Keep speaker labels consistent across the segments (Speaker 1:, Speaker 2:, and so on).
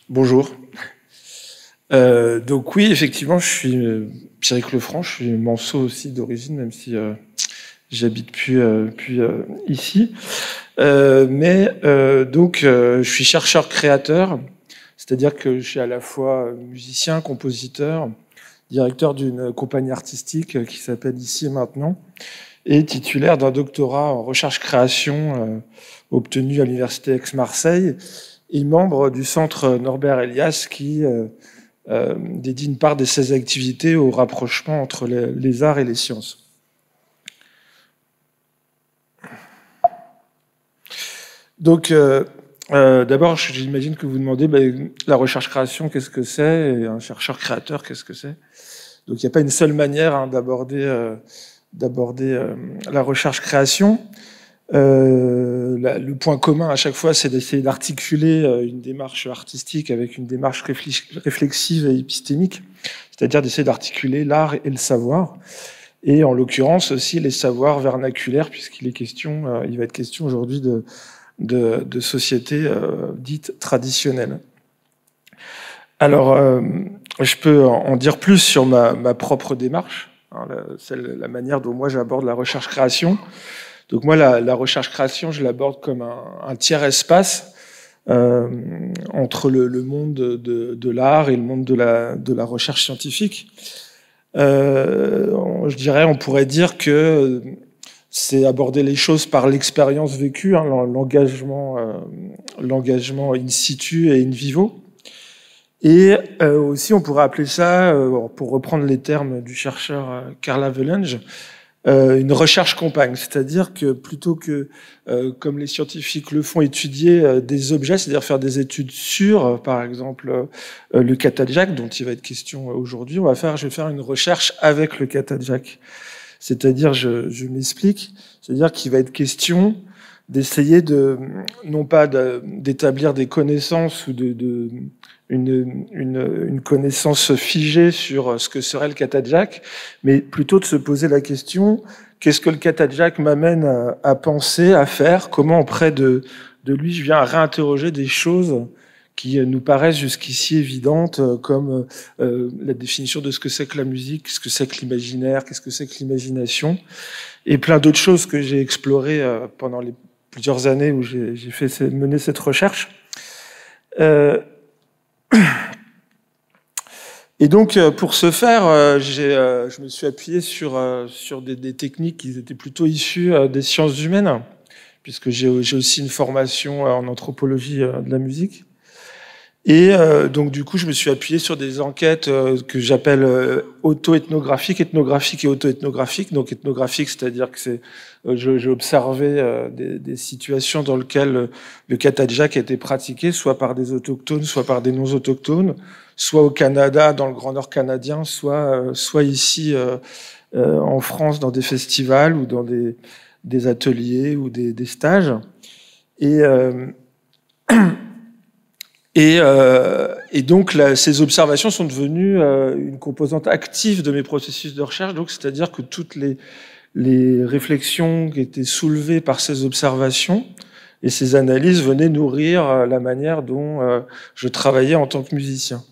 Speaker 1: Bonjour. Donc oui, effectivement, je suis Pierrick Lefranc, je suis manceau aussi d'origine, même si j'habite plus ici. Je suis chercheur-créateur, c'est-à-dire que je suis à la fois musicien, compositeur, directeur d'une compagnie artistique qui s'appelle Ici et Maintenant, et titulaire d'un doctorat en recherche-création obtenu à l'Université Aix-Marseille, et membre du centre Norbert Elias qui dédie une part de ses activités au rapprochement entre les arts et les sciences. Donc, d'abord, j'imagine que vous demandez la recherche-création, qu'est-ce que c'est, et un chercheur-créateur, qu'est-ce que c'est. Donc, il n'y a pas une seule manière d'aborder la recherche-création. Le point commun à chaque fois, c'est d'essayer d'articuler une démarche artistique avec une démarche réflexive et épistémique, c'est-à-dire d'essayer d'articuler l'art et le savoir, et en l'occurrence aussi les savoirs vernaculaires, puisqu'il va être question aujourd'hui de sociétés dites traditionnelles. Alors, je peux en dire plus sur ma propre démarche, hein, la manière dont moi j'aborde la recherche-création. Donc moi, la recherche-création, je l'aborde comme un tiers-espace entre le monde de l'art et le monde de la recherche scientifique. Je dirais, on pourrait dire que c'est aborder les choses par l'expérience vécue, hein, l'engagement in situ et in vivo. Et aussi, on pourrait appeler ça, pour reprendre les termes du chercheur Karl Havelange, une recherche compagne, c'est-à-dire que plutôt que, comme les scientifiques le font, étudier des objets, c'est-à-dire faire des études sur, par exemple, le Cata-Jack, dont il va être question aujourd'hui, je vais faire une recherche avec le Cata-Jack. C'est-à-dire, je m'explique, c'est-à-dire qu'il va être question d'essayer non pas d'établir des connaissances ou une connaissance figée sur ce que serait le Cata-Jack, mais plutôt de se poser la question, qu'est-ce que le Cata-Jack m'amène à penser, à faire, comment auprès de lui je viens à réinterroger des choses qui nous paraissent jusqu'ici évidentes, comme la définition de ce que c'est que la musique, ce que c'est que l'imaginaire, qu'est-ce que c'est que l'imagination, et plein d'autres choses que j'ai explorées pendant les plusieurs années où j'ai mené cette recherche. Et donc, pour ce faire, je me suis appuyé sur des techniques qui étaient plutôt issues des sciences humaines, puisque j'ai aussi une formation en anthropologie de la musique. Et donc, du coup, je me suis appuyé sur des enquêtes que j'appelle auto-ethnographiques, ethnographiques et auto-ethnographiques. Donc, ethnographique, c'est-à-dire que j'ai observé des situations dans lesquelles le Cata-Jack a été pratiqué, soit par des autochtones, soit par des non-autochtones, soit au Canada, dans le Grand Nord canadien, soit ici en France, dans des festivals ou dans des ateliers ou des stages. Et donc, ces observations sont devenues une composante active de mes processus de recherche. Donc, c'est-à-dire que toutes les réflexions qui étaient soulevées par ces observations et ces analyses venaient nourrir la manière dont je travaillais en tant que musicien.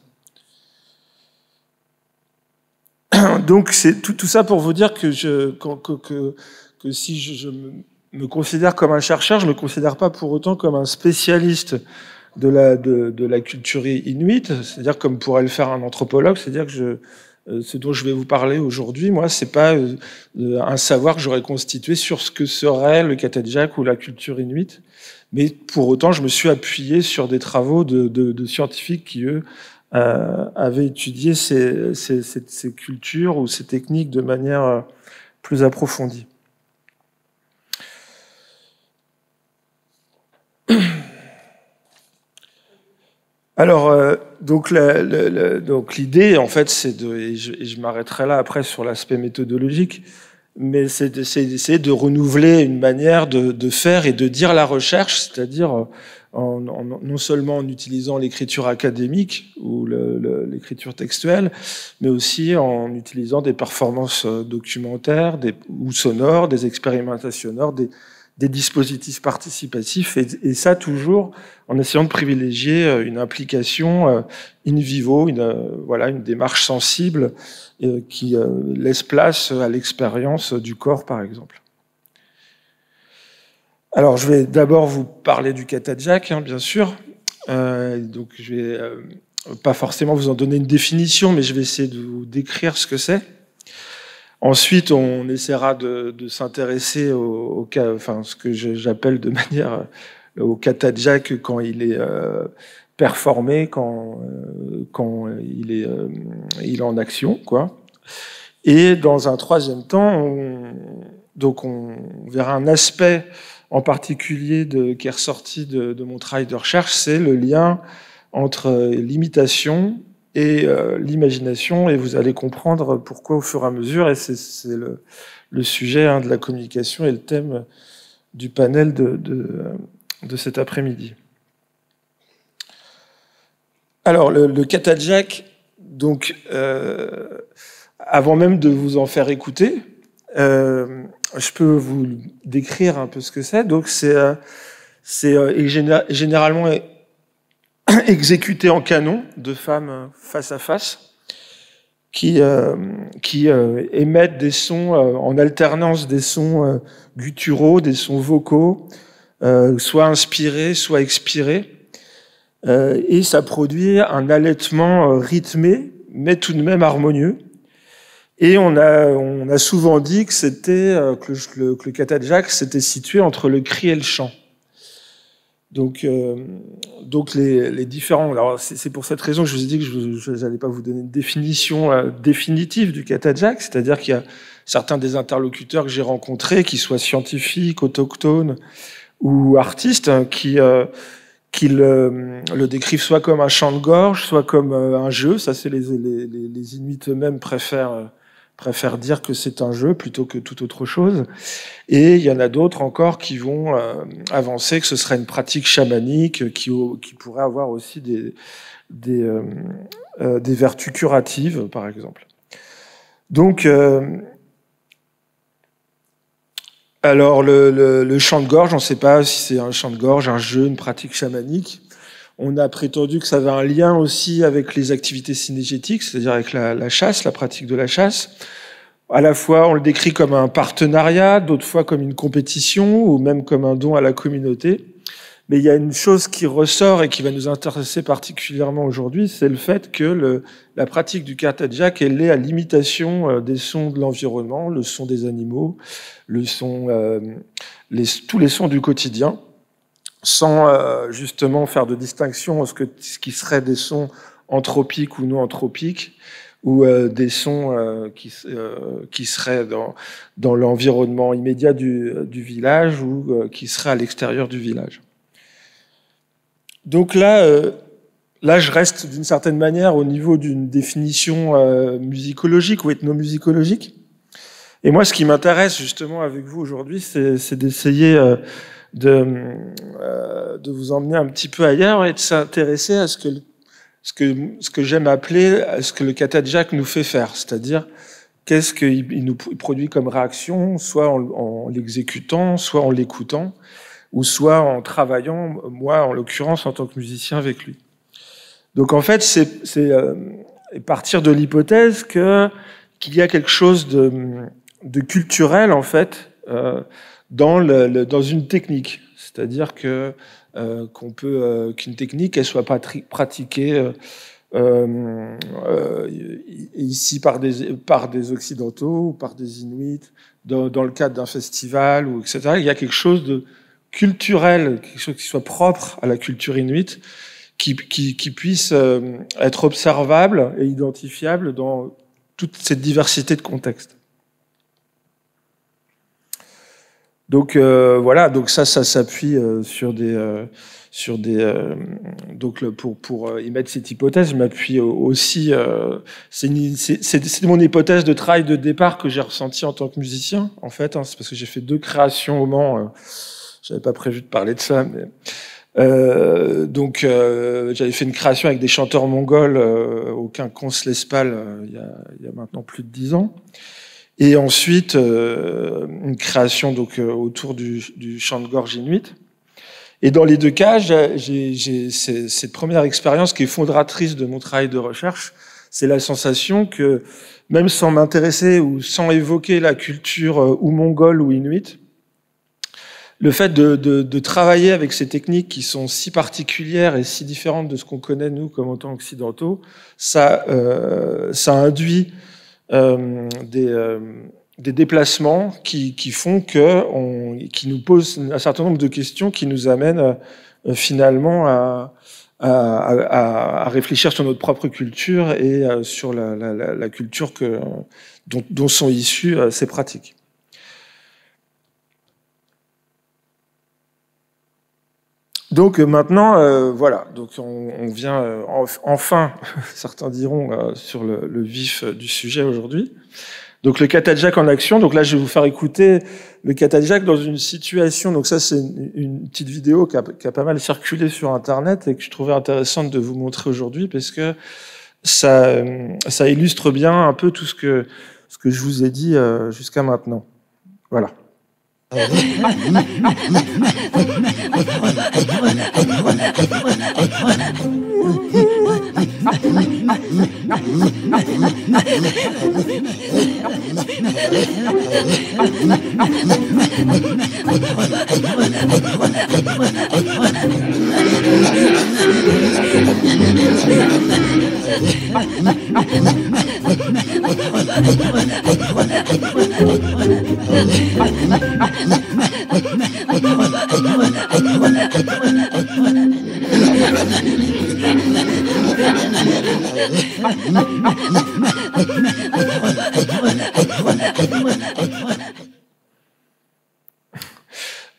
Speaker 1: Donc, c'est tout ça pour vous dire que si je me considère comme un chercheur, je ne me considère pas pour autant comme un spécialiste de la culture inuite, c'est-à-dire comme pourrait le faire un anthropologue, c'est-à-dire que ce dont je vais vous parler aujourd'hui, moi, c'est pas un savoir que j'aurais constitué sur ce que serait le Cata-Jack ou la culture inuite, mais pour autant, je me suis appuyé sur des travaux de scientifiques qui, eux, avaient étudié ces cultures ou ces techniques de manière plus approfondie. Alors, donc l'idée, en fait, et je m'arrêterai là après sur l'aspect méthodologique, mais c'est d'essayer de renouveler une manière de faire et de dire la recherche, c'est-à-dire non seulement en utilisant l'écriture académique ou l'écriture textuelle, mais aussi en utilisant des performances documentaires ou sonores, des expérimentations sonores, des dispositifs participatifs, et ça toujours en essayant de privilégier une implication in vivo, une démarche sensible qui laisse place à l'expérience du corps, par exemple. Alors, je vais d'abord vous parler du kata jack, bien sûr. Donc, je vais pas forcément vous en donner une définition, mais je vais essayer de vous décrire ce que c'est. Ensuite, on essaiera de s'intéresser ce que j'appelle de manière au kata jack quand il est performé, quand il est en action, quoi. Et dans un troisième temps, on verra un aspect en particulier qui est ressorti de mon travail de recherche, c'est le lien entre l'imitation et l'imagination, et vous allez comprendre pourquoi au fur et à mesure, et c'est le sujet de la communication et le thème du panel de cet après-midi. Alors, le kata jack, donc, avant même de vous en faire écouter, je peux vous décrire un peu ce que c'est. Donc, c'est généralement exécuté en canon, de femmes face à face, qui émettent des sons en alternance, des sons gutturaux, des sons vocaux, soit inspirés, soit expirés. Et ça produit un allaitement rythmé, mais tout de même harmonieux. Et on a souvent dit que que le kata jack s'était situé entre le cri et le chant. Donc les différents. Alors c'est pour cette raison que je vous ai dit que je n'allais pas vous donner une définition définitive du kata jack, c'est-à-dire qu'il y a certains des interlocuteurs que j'ai rencontrés, qui soient scientifiques, autochtones ou artistes, qui le décrivent soit comme un chant de gorge, soit comme un jeu. Ça, c'est les Inuits eux-mêmes préfèrent dire que c'est un jeu plutôt que toute autre chose. Et il y en a d'autres encore qui vont avancer que ce serait une pratique chamanique qui pourrait avoir aussi des vertus curatives, par exemple. Donc, alors le chant de gorge, on ne sait pas si c'est un chant de gorge, un jeu, une pratique chamanique. On a prétendu que ça avait un lien aussi avec les activités synégétiques, c'est-à-dire avec la chasse, la pratique de la chasse. À la fois, on le décrit comme un partenariat, d'autres fois comme une compétition, ou même comme un don à la communauté. Mais il y a une chose qui ressort et qui va nous intéresser particulièrement aujourd'hui, c'est le fait que la pratique du kata jack est liée à l'imitation des sons de l'environnement, le son des animaux, tous les sons du quotidien, sans justement faire de distinction entre ce qui serait des sons anthropiques ou non anthropiques, ou des sons qui seraient dans l'environnement immédiat du village ou qui seraient à l'extérieur du village. Donc là, je reste d'une certaine manière au niveau d'une définition musicologique ou ethnomusicologique. Et moi, ce qui m'intéresse justement avec vous aujourd'hui, c'est d'essayer de vous emmener un petit peu ailleurs et de s'intéresser à ce que j'aime appeler ce que le kata jack nous fait faire, c'est-à-dire qu'est-ce qu'il nous produit comme réaction, soit en l'exécutant, soit en l'écoutant, ou soit en travaillant, moi en l'occurrence en tant que musicien avec lui. Donc en fait, c'est partir de l'hypothèse qu'il y a quelque chose de culturel en fait dans une technique, c'est-à-dire qu'une technique elle soit pratiquée ici par des occidentaux ou par des Inuits dans le cadre d'un festival ou etc. Il y a quelque chose de culturel, quelque chose qui soit propre à la culture inuite, qui puisse être observable et identifiable dans toute cette diversité de contextes. Donc voilà, donc ça s'appuie sur des donc pour y mettre cette hypothèse, je m'appuie aussi c'est mon hypothèse de travail de départ que j'ai ressenti en tant que musicien en fait, c'est parce que j'ai fait 2 créations au Mans. J'avais pas prévu de parler de ça, mais j'avais fait une création avec des chanteurs mongols au Quinconce l'Espal il y a maintenant plus de 10 ans. Et ensuite, une création donc autour du chant de gorge inuit. Et dans les deux cas, j'ai cette première expérience qui est fondatrice de mon travail de recherche. C'est la sensation que, même sans m'intéresser ou sans évoquer la culture ou mongole ou inuit, le fait de travailler avec ces techniques qui sont si particulières et si différentes de ce qu'on connaît, nous, comme en tant qu'occidentaux, ça induit des déplacements qui font qui nous posent un certain nombre de questions qui nous amènent finalement à réfléchir sur notre propre culture et sur la culture dont sont issues ces pratiques. Donc maintenant, voilà, donc on vient enfin, certains diront, sur le vif du sujet aujourd'hui. Donc le Katajak en action. Donc là, je vais vous faire écouter le Katajak dans une situation. Donc ça, c'est une petite vidéo qui a pas mal circulé sur Internet et que je trouvais intéressante de vous montrer aujourd'hui parce que ça illustre bien un peu tout ce que je vous ai dit jusqu'à maintenant. Voilà.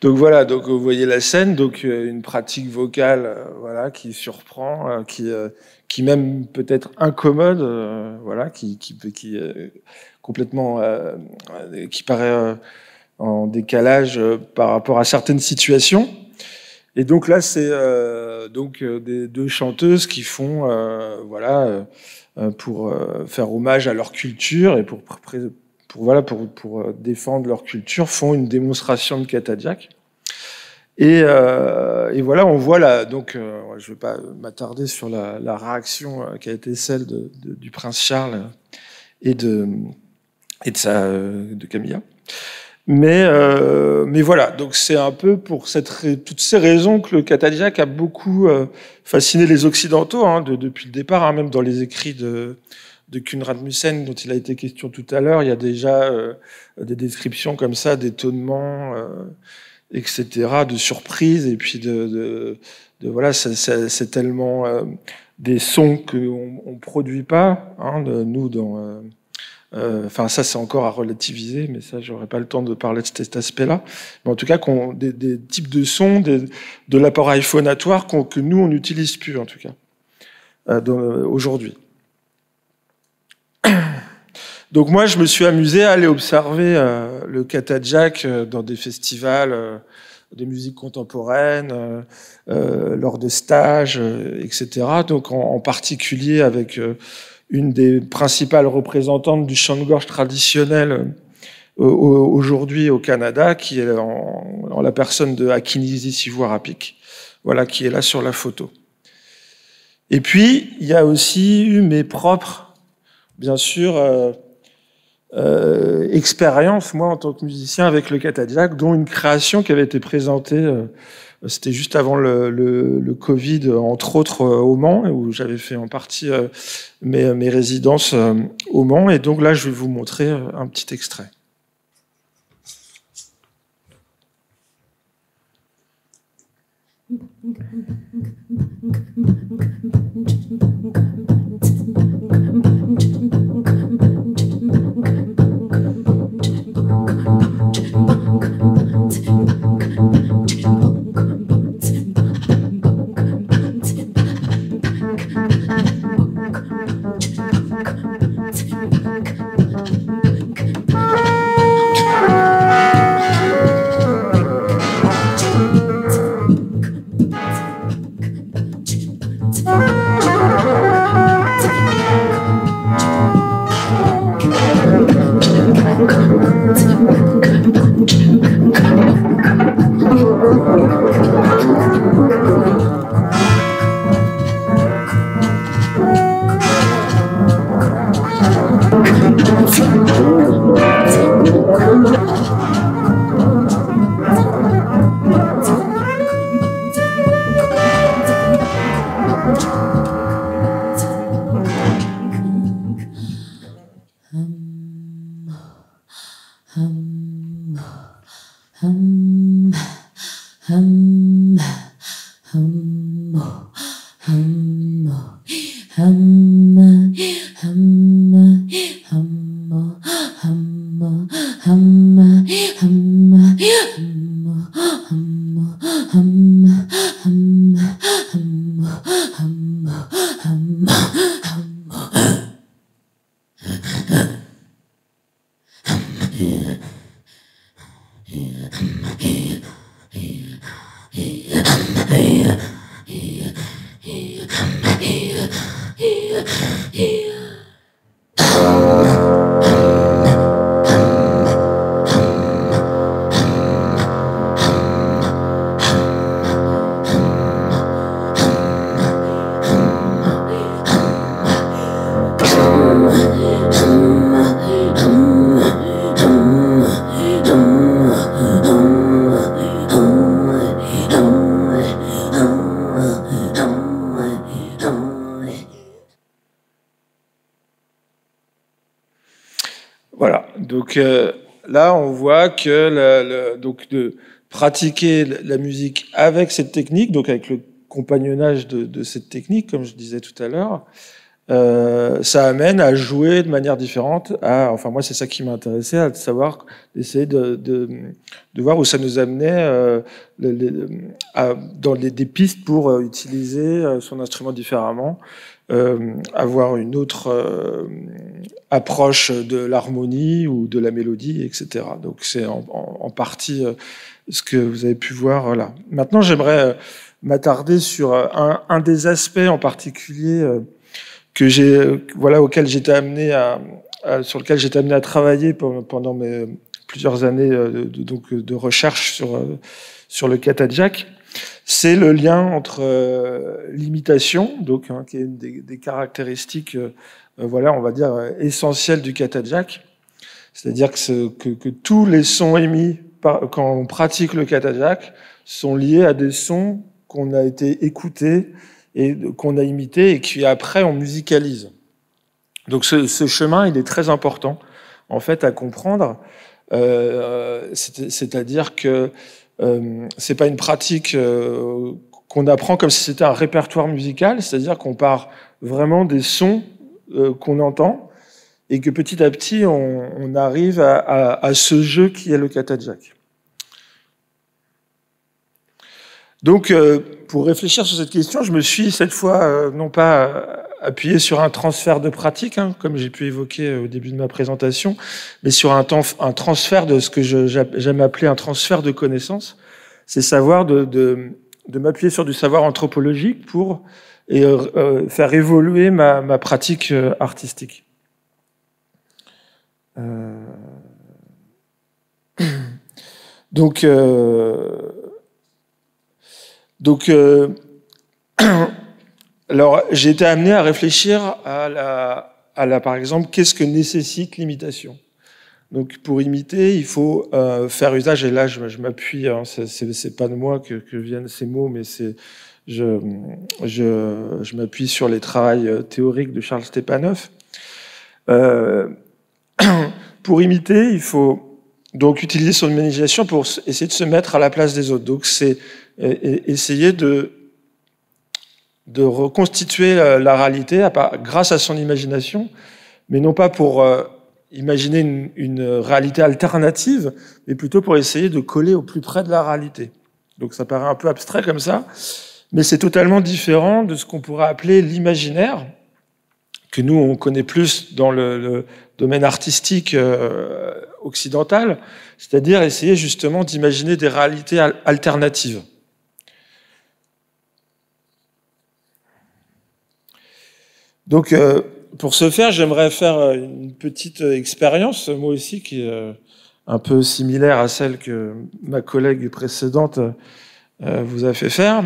Speaker 1: Donc voilà, donc vous voyez la scène, donc une pratique vocale, voilà, qui surprend, qui même peut être incommode, voilà, qui complètement, qui paraît en décalage par rapport à certaines situations. Et donc là, c'est des deux chanteuses qui font, voilà, pour faire hommage à leur culture et pour défendre leur culture, font une démonstration de Katajak. Et voilà, on voit donc, je ne vais pas m'attarder sur la réaction qui a été celle du prince Charles et de Camilla. Mais voilà, donc c'est un peu pour toutes ces raisons que le Katajak a beaucoup fasciné les Occidentaux, hein, depuis le départ, hein, même dans les écrits de Kunrad Musen, dont il a été question tout à l'heure, il y a déjà des descriptions comme ça, d'étonnement, etc., de surprise, et puis voilà, c'est tellement des sons qu'on produit pas, hein, nous dans enfin, ça, c'est encore à relativiser, mais ça, j'aurais pas le temps de parler de cet aspect-là. Mais en tout cas, des types de sons, de l'appareil phonatoire que nous, on n'utilise plus, en tout cas, aujourd'hui. Donc moi, je me suis amusé à aller observer le Katajak dans des festivals de musique contemporaine, lors de stages, etc. Donc en particulier avec une des principales représentantes du chant de gorge traditionnel aujourd'hui au Canada, qui est en la personne de Akinisi Sivoirapik, voilà, qui est là sur la photo. Et puis, il y a aussi eu mes propres, bien sûr, expériences, moi, en tant que musicien, avec le Katajak, dont une création qui avait été présentée, c'était juste avant le Covid, entre autres au Mans, où j'avais fait en partie mes résidences au Mans. Et donc là, je vais vous montrer un petit extrait. Voilà, donc là on voit que donc de pratiquer la musique avec cette technique, donc avec le compagnonnage de cette technique, comme je disais tout à l'heure, ça amène à jouer de manière différente. Enfin moi c'est ça qui m'intéressait, à savoir d'essayer de voir où ça nous amenait dans des pistes pour utiliser son instrument différemment. Avoir une autre approche de l'harmonie ou de la mélodie, etc. Donc c'est en partie ce que vous avez pu voir là. Maintenant, j'aimerais m'attarder sur un des aspects en particulier auquel j'étais amené sur lequel j'étais amené à travailler pendant mes plusieurs années de recherche sur le Cata-Jack. C'est le lien entre l'imitation, donc qui est une des caractéristiques, on va dire essentielles du Cata-Jack, c'est-à-dire que tous les sons émis quand on pratique le Cata-Jack sont liés à des sons qu'on a été écoutés et qu'on a imités et qui après on musicalise. Donc ce chemin, il est très important en fait à comprendre, c'est-à-dire que c'est pas une pratique qu'on apprend comme si c'était un répertoire musical, c'est-à-dire qu'on part vraiment des sons qu'on entend et que petit à petit on arrive à ce jeu qui est le Cata-Jack. Donc pour réfléchir sur cette question, je me suis cette fois non pas appuyé sur un transfert de pratique, comme j'ai pu évoquer au début de ma présentation, mais sur un transfert de ce que j'aime appeler un transfert de connaissances. C'est savoir de m'appuyer sur du savoir anthropologique pour faire évoluer ma pratique artistique. Donc alors, j'ai été amené à réfléchir par exemple, qu'est-ce que nécessite l'imitation? Donc, pour imiter, il faut faire usage, et là, je m'appuie, c'est pas de moi que viennent ces mots, mais je m'appuie sur les travaux théoriques de Charles Stepanov. Pour imiter, il faut donc utiliser son imagination pour essayer de se mettre à la place des autres. Donc, c'est essayer de reconstituer la réalité grâce à son imagination, mais non pas pour imaginer une réalité alternative, mais plutôt pour essayer de coller au plus près de la réalité. Donc ça paraît un peu abstrait comme ça, mais c'est totalement différent de ce qu'on pourrait appeler l'imaginaire, que nous on connaît plus dans le domaine artistique occidental, c'est-à-dire essayer justement d'imaginer des réalités alternatives. Donc, pour ce faire, j'aimerais faire une petite expérience, moi aussi, qui est un peu similaire à celle que ma collègue précédente vous a fait faire,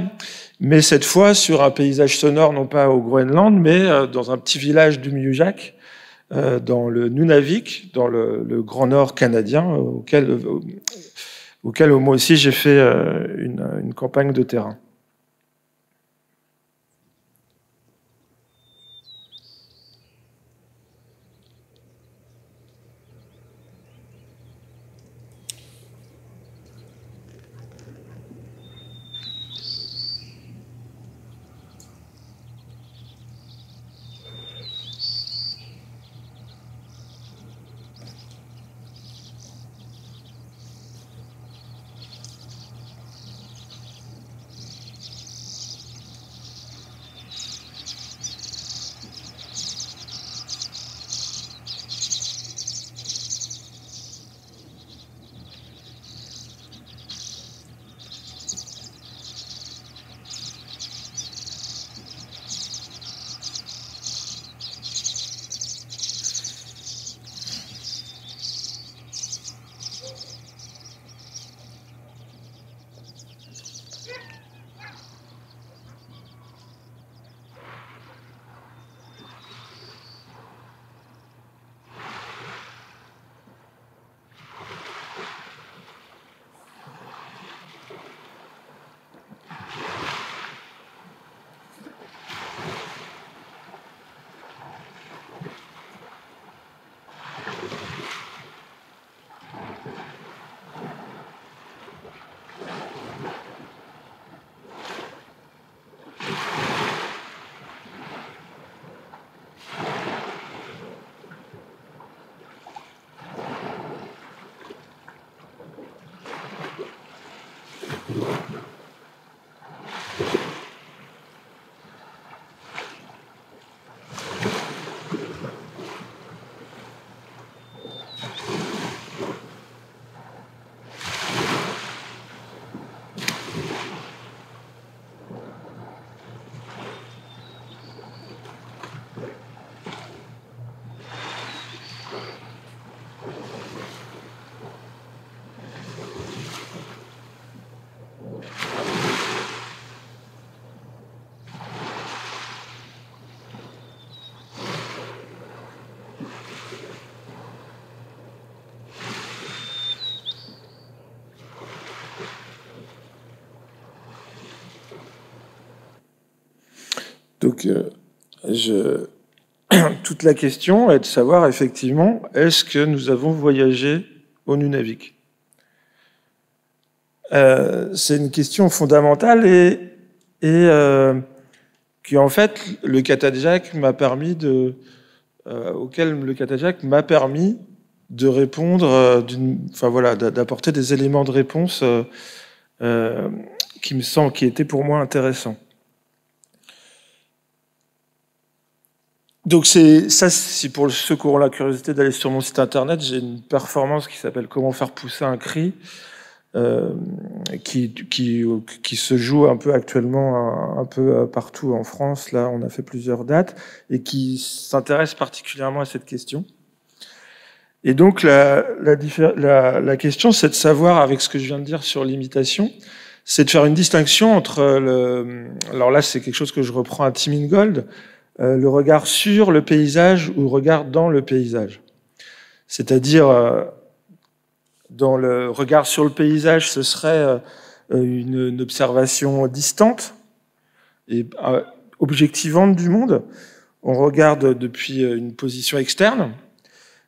Speaker 1: mais cette fois sur un paysage sonore, non pas au Groenland, mais dans un petit village du Miujak, dans le Nunavik, dans le Grand Nord canadien, auquel moi aussi j'ai fait une campagne de terrain. Donc, toute la question est de savoir, effectivement, est-ce que nous avons voyagé au Nunavik? C'est une question fondamentale et qui, en fait, le Qatajaq m'a permis auquel le Qatajaq m'a permis de répondre, enfin voilà, d'apporter des éléments de réponse qui étaient pour moi intéressants. Donc ça, c'est pour ceux qui auront la curiosité d'aller sur mon site internet, j'ai une performance qui s'appelle Comment faire pousser un cri, qui se joue un peu actuellement un peu partout en France. Là, on a fait plusieurs dates et qui s'intéresse particulièrement à cette question. Et donc la question, c'est de savoir, avec ce que je viens de dire sur l'imitation, c'est de faire une distinction entre alors là, c'est quelque chose que je reprends à Tim Ingold, le regard sur le paysage ou le regard dans le paysage. C'est-à-dire, dans le regard sur le paysage, ce serait une observation distante et objectivante du monde. On regarde depuis une position externe.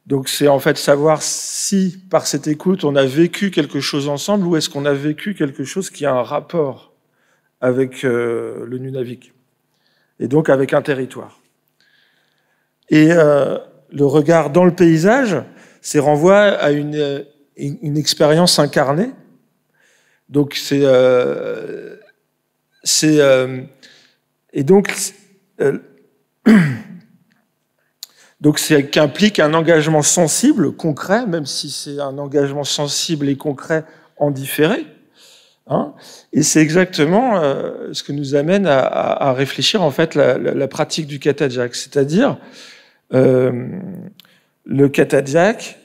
Speaker 1: Donc c'est en fait savoir si, par cette écoute, on a vécu quelque chose ensemble ou est-ce qu'on a vécu quelque chose qui a un rapport avec le Nunavik. Et donc avec un territoire. Et le regard dans le paysage, c'est renvoie à une expérience incarnée. Donc et donc c'est qu'implique un engagement sensible, concret, même si c'est un engagement sensible et concret en différé. Hein, et c'est exactement ce que nous amène à réfléchir en fait la pratique du Qatajaq, c'est-à-dire le Qatajaq.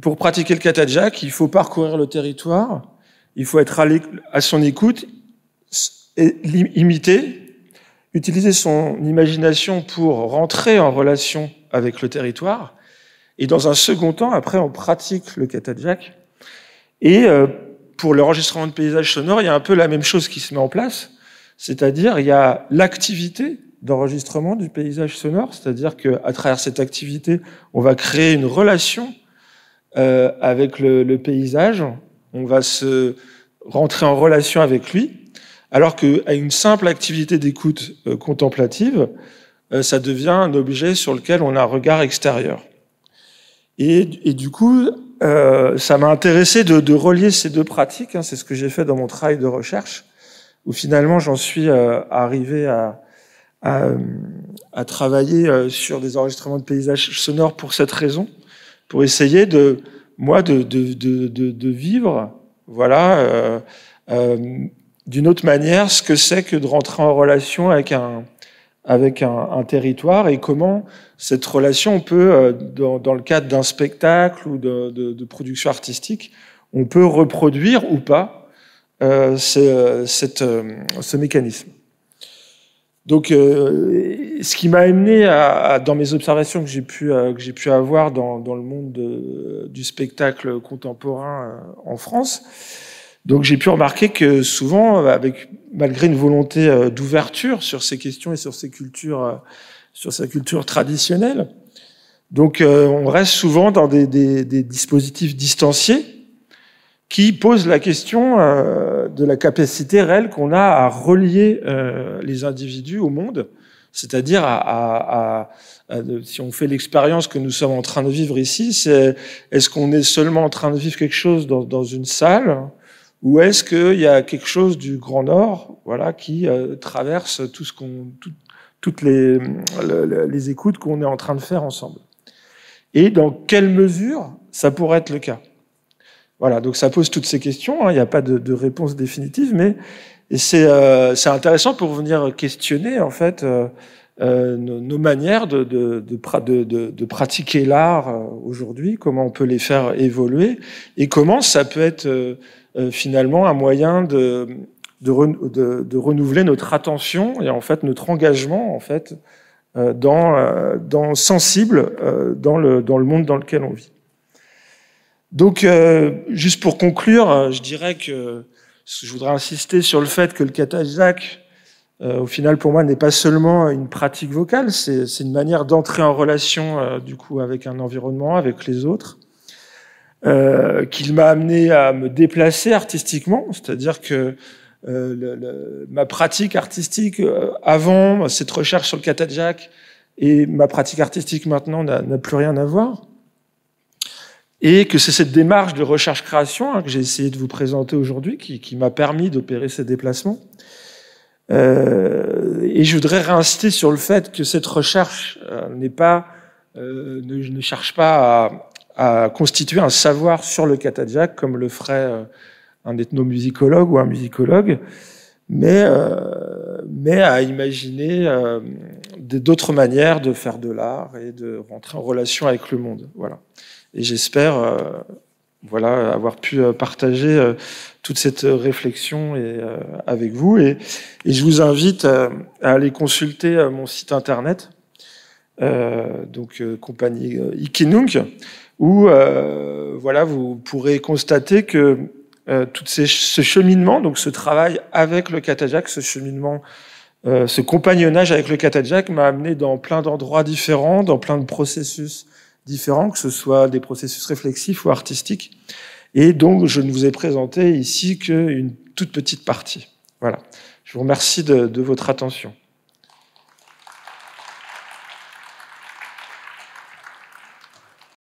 Speaker 1: Pour pratiquer le Qatajaq, il faut parcourir le territoire, il faut être à son écoute, et imiter, utiliser son imagination pour rentrer en relation avec le territoire. Et dans un second temps, après, on pratique le Qatajaq. Et pour l'enregistrement de paysages sonores, il y a un peu la même chose qui se met en place, c'est-à-dire il y a l'activité d'enregistrement du paysage sonore, c'est-à-dire qu'à travers cette activité, on va créer une relation avec le paysage, on va se rentrer en relation avec lui, alors qu'à une simple activité d'écoute contemplative, ça devient un objet sur lequel on a un regard extérieur. Et du coup, ça m'a intéressé de relier ces deux pratiques, hein, c'est ce que j'ai fait dans mon travail de recherche, où finalement j'en suis arrivé à travailler sur des enregistrements de paysages sonores pour cette raison, pour essayer de vivre, voilà, d'une autre manière ce que c'est que de rentrer en relation avec un territoire et comment cette relation peut, dans le cadre d'un spectacle ou de production artistique, on peut reproduire ou pas ce mécanisme. Donc, ce qui m'a amené dans mes observations que j'ai pu avoir dans le monde du spectacle contemporain en France, donc j'ai pu remarquer que souvent, malgré une volonté d'ouverture sur ces questions et sur sa culture traditionnelle, donc on reste souvent dans des dispositifs distanciés qui posent la question de la capacité réelle qu'on a à relier les individus au monde, c'est-à-dire si on fait l'expérience que nous sommes en train de vivre ici, est-ce qu'on est seulement en train de vivre quelque chose dans une salle, ou est-ce qu'il y a quelque chose du Grand Nord, voilà, qui traverse toutes les écoutes qu'on est en train de faire ensemble? Et dans quelle mesure ça pourrait être le cas? Voilà, donc ça pose toutes ces questions, hein, il n'y a pas de réponse définitive, mais c'est intéressant pour venir questionner en fait nos manières de pratiquer l'art aujourd'hui, comment on peut les faire évoluer et comment ça peut être finalement un moyen de renouveler notre attention et en fait notre engagement en fait sensible dans le monde dans lequel on vit. Donc, juste pour conclure, je dirais que je voudrais insister sur le fait que le Qatajaq au final, pour moi, n'est pas seulement une pratique vocale, c'est une manière d'entrer en relation, du coup, avec un environnement, avec les autres, qu'il m'a amené à me déplacer artistiquement, c'est-à-dire que ma pratique artistique avant, cette recherche sur le Katajak, et ma pratique artistique maintenant n'a plus rien à voir. Et que c'est cette démarche de recherche-création que j'ai essayé de vous présenter aujourd'hui qui m'a permis d'opérer ces déplacements. Et je voudrais réinsister sur le fait que cette recherche ne cherche pas à constituer un savoir sur le Katajak comme le ferait un ethnomusicologue ou un musicologue, mais à imaginer d'autres manières de faire de l'art et de rentrer en relation avec le monde. Voilà. Et j'espère voilà, avoir pu partager toute cette réflexion avec vous. Et je vous invite à aller consulter mon site internet, donc compagnie Ikinung, où voilà, vous pourrez constater que tout ce cheminement, donc ce travail avec le Katajak, ce cheminement, ce compagnonnage avec le Katajak m'a amené dans plein d'endroits différents, dans plein de processus différents, que ce soit des processus réflexifs ou artistiques. Et donc, je ne vous ai présenté ici qu'une toute petite partie. Voilà. Je vous remercie de votre attention.